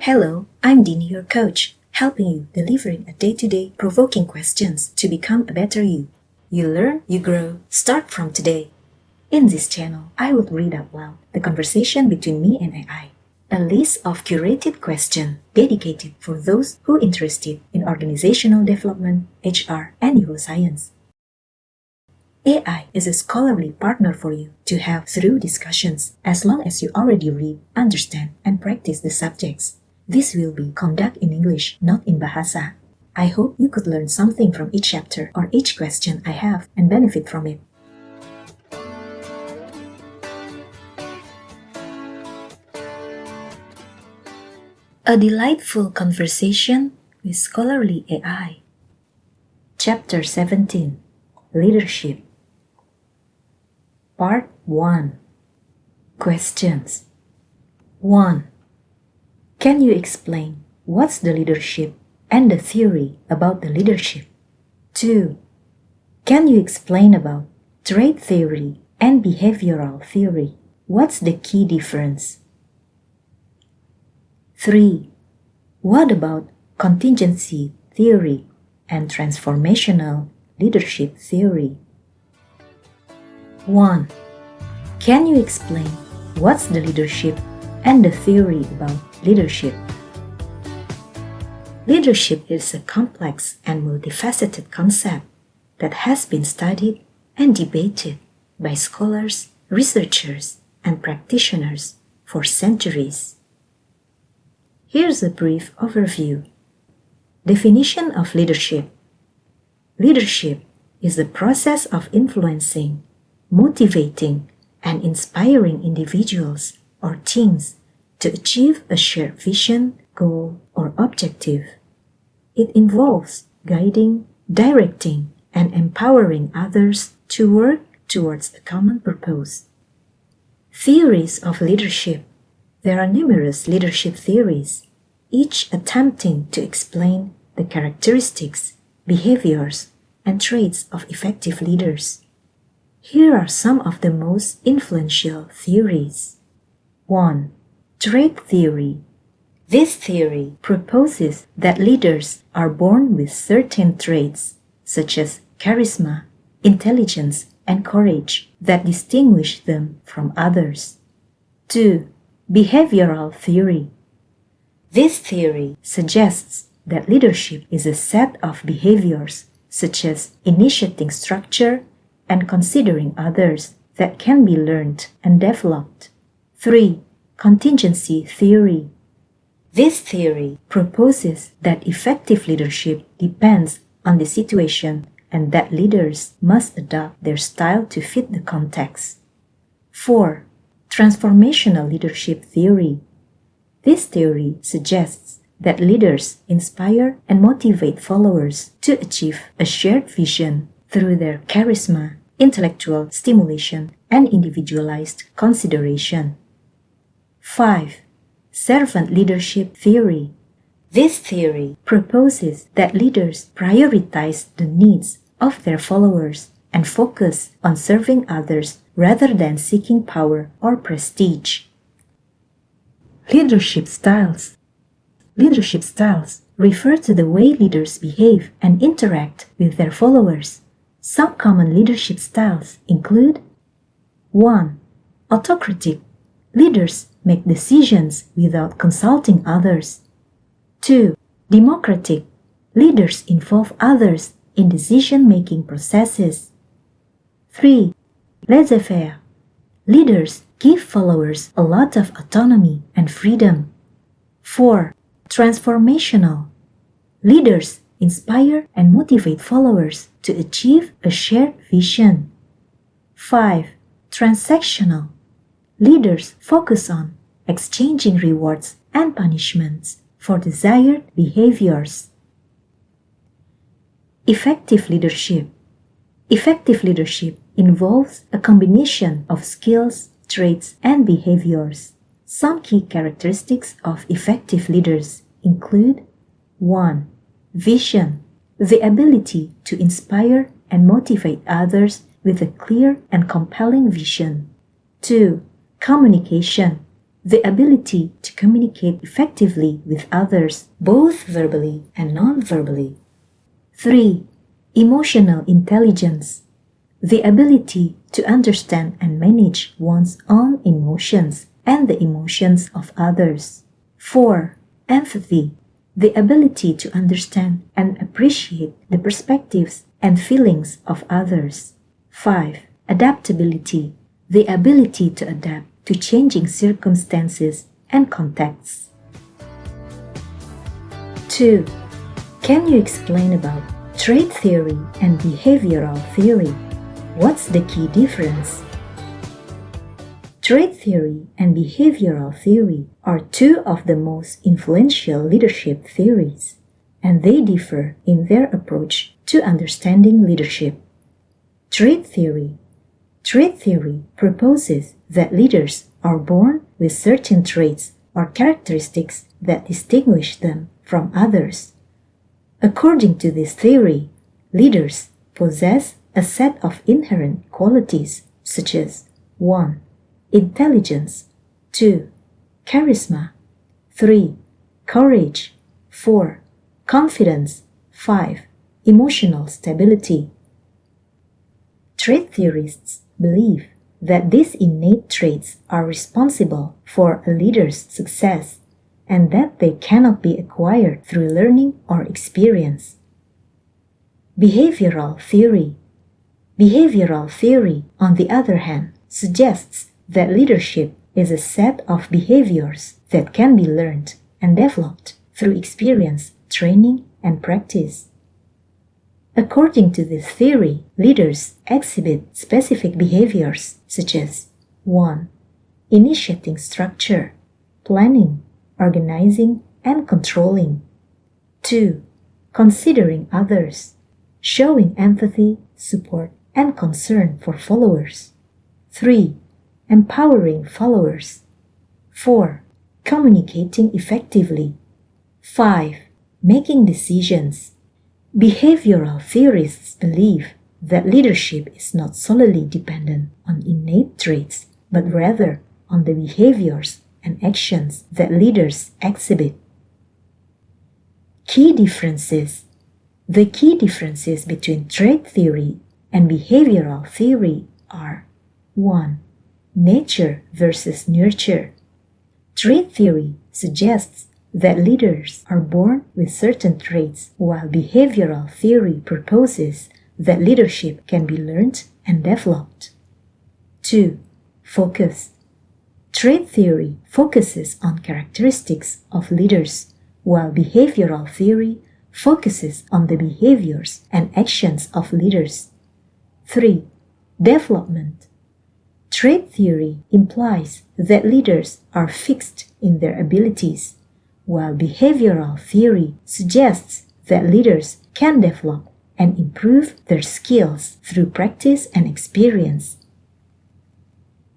Hello, I'm Dini, your coach, helping you delivering a day-to-day provoking questions to become a better you. You learn, you grow, start from today. In this channel, I will read out loud the conversation between me and AI, a list of curated questions dedicated for those who are interested in organizational development, HR, and neuroscience. AI is a scholarly partner for you to have through discussions as long as you already read, understand, and practice the subjects. This will be conducted in English, not in Bahasa. I hope you could learn something from each chapter or each question I have and benefit from it. A delightful conversation with scholarly AI. Chapter 17, Leadership. Part 1. Questions. 1. Can you explain what's the leadership and the theory about the leadership? 2. Can you explain about trait theory and behavioral theory? What's the key difference? 3. What about contingency theory and transformational leadership theory? 1. Can you explain what's the leadership and the theory about leadership? Leadership is a complex and multifaceted concept that has been studied and debated by scholars, researchers, and practitioners for centuries. Here's a brief overview. Definition of leadership. Leadership is the process of influencing, motivating, and inspiring individuals or teams to achieve a shared vision, goal, or objective. It involves guiding, directing, and empowering others to work towards a common purpose. Theories of leadership. There are numerous leadership theories, each attempting to explain the characteristics, behaviors, and traits of effective leaders. Here are some of the most influential theories. 1. Trait theory. This theory proposes that leaders are born with certain traits, such as charisma, intelligence, and courage, that distinguish them from others. 2. Behavioral theory. This theory suggests that leadership is a set of behaviors, such as initiating structure and considering others, that can be learned and developed. 3. Contingency theory. This theory proposes that effective leadership depends on the situation and that leaders must adapt their style to fit the context. 4. Transformational leadership theory. This theory suggests that leaders inspire and motivate followers to achieve a shared vision through their charisma, intellectual stimulation, and individualized consideration. 5. Servant leadership theory. This theory proposes that leaders prioritize the needs of their followers and focus on serving others rather than seeking power or prestige. Leadership styles. Leadership styles refer to the way leaders behave and interact with their followers. Some common leadership styles include 1. Autocratic. Leaders make decisions without consulting others. 2. Democratic. Leaders involve others in decision-making processes. 3. Laissez-faire. Leaders give followers a lot of autonomy and freedom. 4. Transformational. Leaders inspire and motivate followers to achieve a shared vision. 5. Transactional. Leaders focus on exchanging rewards and punishments for desired behaviors. Effective leadership. Effective leadership involves a combination of skills, traits, and behaviors. Some key characteristics of effective leaders include 1. Vision. The ability to inspire and motivate others with a clear and compelling vision. 2. Communication. the ability to communicate effectively with others, both verbally and non-verbally. 3. Emotional intelligence, the ability to understand and manage one's own emotions and the emotions of others. 4. Empathy, the ability to understand and appreciate the perspectives and feelings of others. 5. Adaptability, the ability to adapt to changing circumstances and contexts. 2. Can you explain about trait theory and behavioral theory? What's the key difference? Trait theory and behavioral theory are two of the most influential leadership theories, and they differ in their approach to understanding leadership. Trait theory proposes that leaders are born with certain traits or characteristics that distinguish them from others. According to this theory, leaders possess a set of inherent qualities such as 1. Intelligence, 2. Charisma, 3. Courage, 4. Confidence, 5. Emotional stability. Trait theorists believe that these innate traits are responsible for a leader's success and that they cannot be acquired through learning or experience. Behavioral theory, on the other hand, suggests that leadership is a set of behaviors that can be learned and developed through experience, training, and practice. According to this theory, leaders exhibit specific behaviors such as 1. Initiating structure, planning, organizing, and controlling. 2. Considering others, showing empathy, support, and concern for followers. 3. Empowering followers. 4. Communicating effectively. 5. Making decisions. Behavioral theorists believe that leadership is not solely dependent on innate traits, but rather on the behaviors and actions that leaders exhibit. Key differences. The key differences between trait theory and behavioral theory are 1. Nature versus nurture. Trait theory suggests that leaders are born with certain traits, while behavioral theory proposes that leadership can be learned and developed. 2. Focus. Trait theory focuses on characteristics of leaders, while behavioral theory focuses on the behaviors and actions of leaders. 3. Development. Trait theory implies that leaders are fixed in their abilities, while behavioral theory suggests that leaders can develop and improve their skills through practice and experience.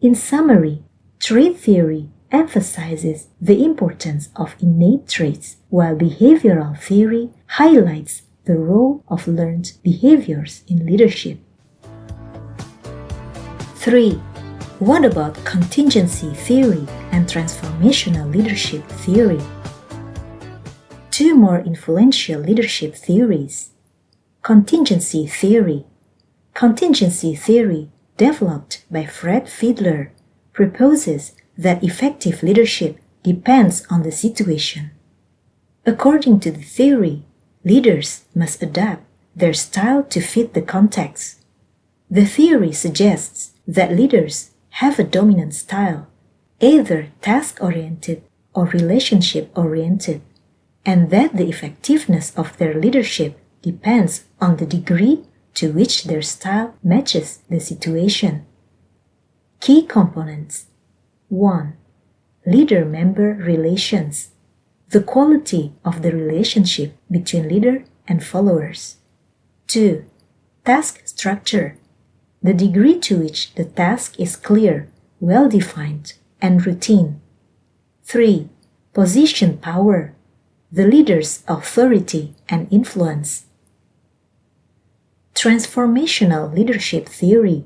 In summary, trait theory emphasizes the importance of innate traits, while behavioral theory highlights the role of learned behaviors in leadership. 3. What about contingency theory and transformational leadership theory? Two more influential leadership theories. Contingency theory. Contingency theory, developed by Fred Fiedler, proposes that effective leadership depends on the situation. According to the theory, leaders must adapt their style to fit the context. The theory suggests that leaders have a dominant style, either task-oriented or relationship-oriented, and that the effectiveness of their leadership depends on the degree to which their style matches the situation. Key components. 1. Leader-member relations. The quality of the relationship between leader and followers. 2. Task structure. The degree to which the task is clear, well-defined, and routine. 3. Position power. The leader's authority and influence. Transformational leadership theory.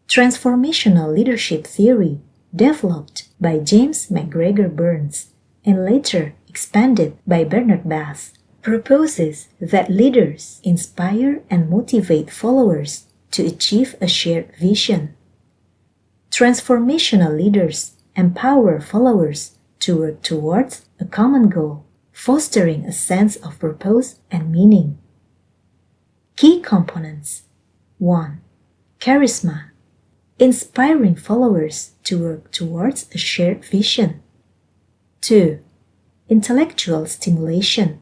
Transformational leadership theory developed by James McGregor Burns and later expanded by Bernard Bass, proposes that leaders inspire and motivate followers to achieve a shared vision. Transformational leaders empower followers to work towards a common goal, fostering a sense of purpose and meaning. Key components: 1. Charisma, inspiring followers to work towards a shared vision. 2. Intellectual stimulation,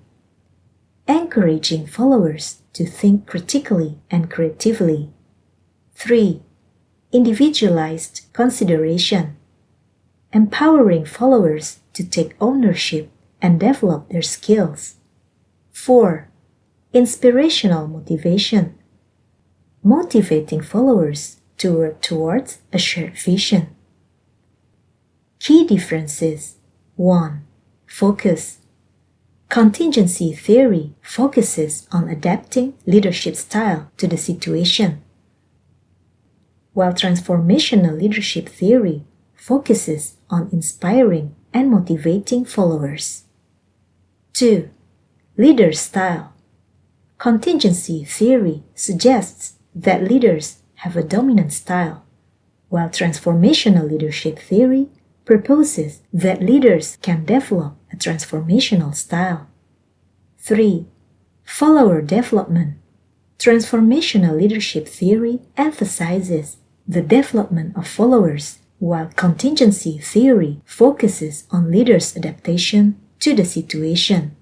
encouraging followers to think critically and creatively. 3. Individualized consideration, empowering followers to take ownership and develop their skills. 4. Inspirational motivation, motivating followers to work towards a shared vision. Key differences: 1. Focus. Contingency theory focuses on adapting leadership style to the situation, while transformational leadership theory focuses on inspiring and motivating followers. 2. Leader style. Contingency theory suggests that leaders have a dominant style, while transformational leadership theory proposes that leaders can develop a transformational style. 3. Follower development. Transformational leadership theory emphasizes the development of followers, while contingency theory focuses on leaders' adaptation to the situation.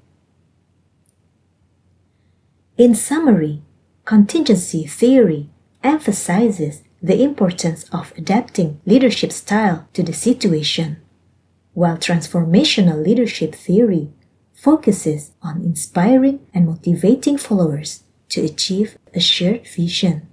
In summary, contingency theory emphasizes the importance of adapting leadership style to the situation, while transformational leadership theory focuses on inspiring and motivating followers to achieve a shared vision.